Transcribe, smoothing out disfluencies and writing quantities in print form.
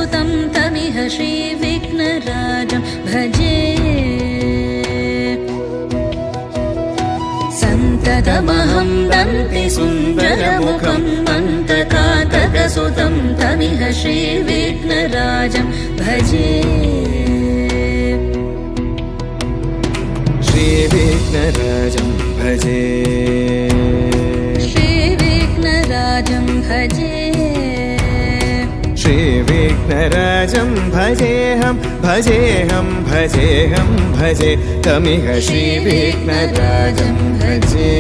सुतं तमिह श्रीविघ्नराजं भजे सन्ततमहं दन्तिसुन्दरमुखं मन्तकातकसुतं तमिह श्रीविघ्नराजं भजे श्रीविघ्नराजं भजे श्रीविघ्नराजं भजे श्रीविघ्नराजं भजेऽहं भजेऽहं भजेऽहं भजे तमिह श्रीविघ्नराजं भजे